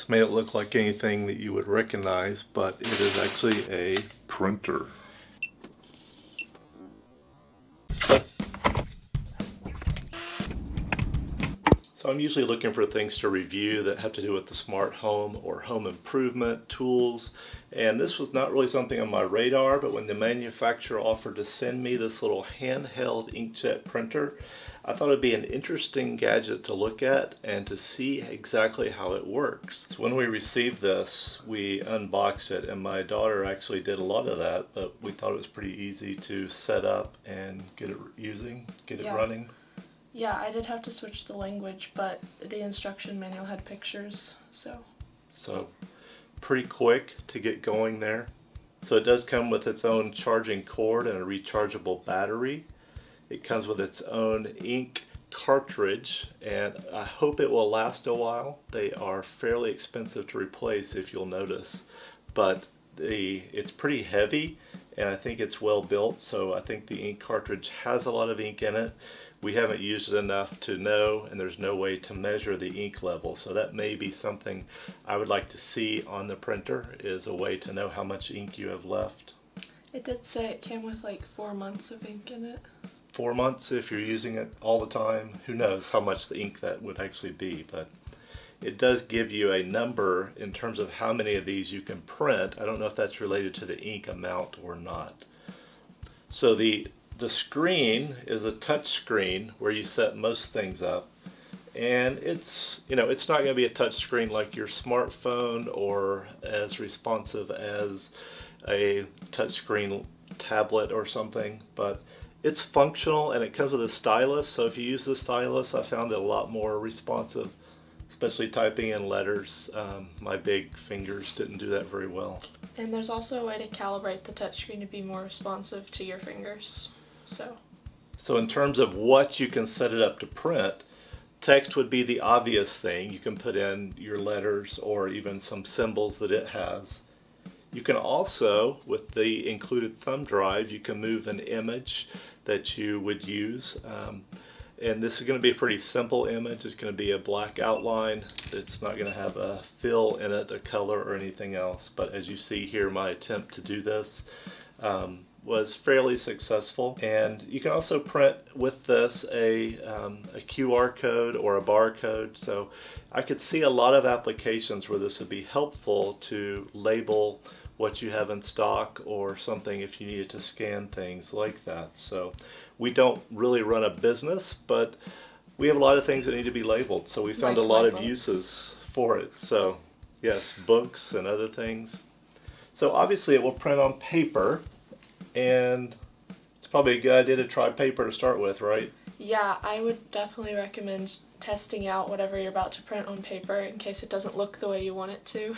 This may not look like anything that you would recognize, but it is actually a printer. So I'm usually looking for things to review that have to do with the smart home or home improvement tools. And this was not really something on my radar, but when the manufacturer offered to send me this little handheld inkjet printer, I thought it'd be an interesting gadget to look at and to see exactly how it works. So when we received this, we unboxed it, and my daughter actually did a lot of that, but we thought it was pretty easy to set up and get it running. Yeah, I did have to switch the language, but the instruction manual had pictures, so pretty quick to get going there. So it does come with its own charging cord and a rechargeable battery. It comes with its own ink cartridge, and I hope it will last a while. They are fairly expensive to replace, if you'll notice, but it's pretty heavy, and I think it's well built, so I think the ink cartridge has a lot of ink in it. We haven't used it enough to know, and there's no way to measure the ink level, so that may be something I would like to see on the printer, is a way to know how much ink you have left. it did say it came with like 4 months of ink in it. 4 months if you're using it all the time. Who knows how much the ink that would actually be, but it does give you a number in terms of how many of these you can print. I don't know if that's related to the ink amount or not. So the screen is a touch screen where you set most things up, and it's not going to be a touch screen like your smartphone or as responsive as a touch screen tablet or something, but it's functional, and it comes with a stylus, so if you use the stylus, I found it a lot more responsive, especially typing in letters. My big fingers didn't do that very well. And there's also a way to calibrate the touchscreen to be more responsive to your fingers. So in terms of what you can set it up to print, text would be the obvious thing. You can put in your letters or even some symbols that it has. You can also, with the included thumb drive, you can move an image that you would use. And this is going to be a pretty simple image. It's going to be a black outline. It's not going to have a fill in it, a color, or anything else. But as you see here, my attempt to do this was fairly successful. And you can also print with this a QR code or a barcode. So I could see a lot of applications where this would be helpful to label what you have in stock or something if you needed to scan things like that. So we don't really run a business, but we have a lot of things that need to be labeled. So we found a lot of uses for it. So yes, books and other things. So obviously it will print on paper, and it's probably a good idea to try paper to start with, right? yeah, I would definitely recommend testing out whatever you're about to print on paper in case it doesn't look the way you want it to.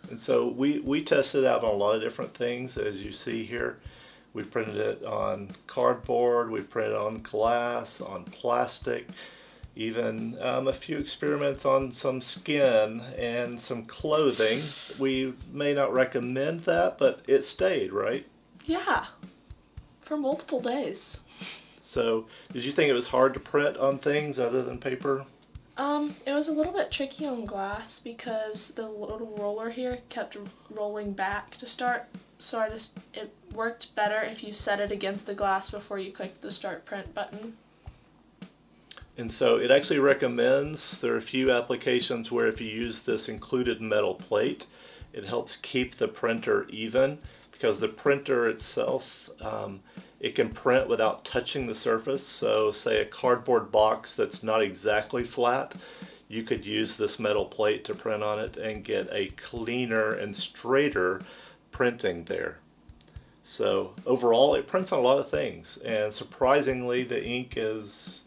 And so we tested out on a lot of different things, as you see here. We printed it on cardboard, we printed on glass, on plastic, even a few experiments on some skin and some clothing. We may not recommend that, but it stayed, right? Yeah, for multiple days. So did you think it was hard to print on things other than paper? It was a little bit tricky on glass because the little roller here kept rolling back to start, so it worked better if you set it against the glass before you clicked the start print button. And so it actually recommends, there are a few applications where if you use this included metal plate, it helps keep the printer even, because the printer itself, it can print without touching the surface. So say a cardboard box that's not exactly flat, you could use this metal plate to print on it and get a cleaner and straighter printing there. So overall, it prints on a lot of things, and surprisingly, the ink is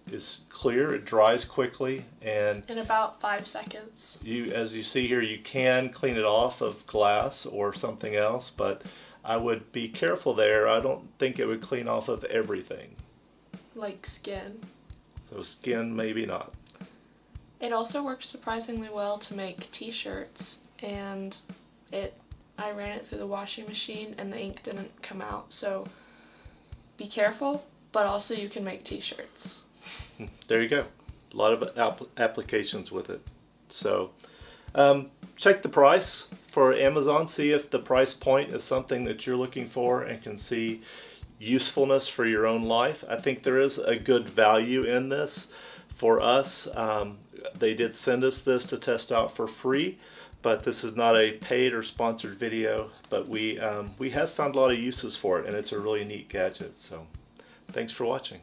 clear. It dries quickly, and in about 5 seconds. As you see here, you can clean it off of glass or something else, but I would be careful there. I don't think it would clean off of everything. Like skin. So skin, maybe not. It also worked surprisingly well to make t-shirts, and I ran it through the washing machine and the ink didn't come out, so be careful, but also you can make t-shirts. There you go. A lot of applications with it. So Check the price for Amazon, see if the price point is something that you're looking for and can see usefulness for your own life. I think there is a good value in this for us. They did send us this to test out for free, but this is not a paid or sponsored video, but we have found a lot of uses for it, and it's a really neat gadget. So thanks for watching.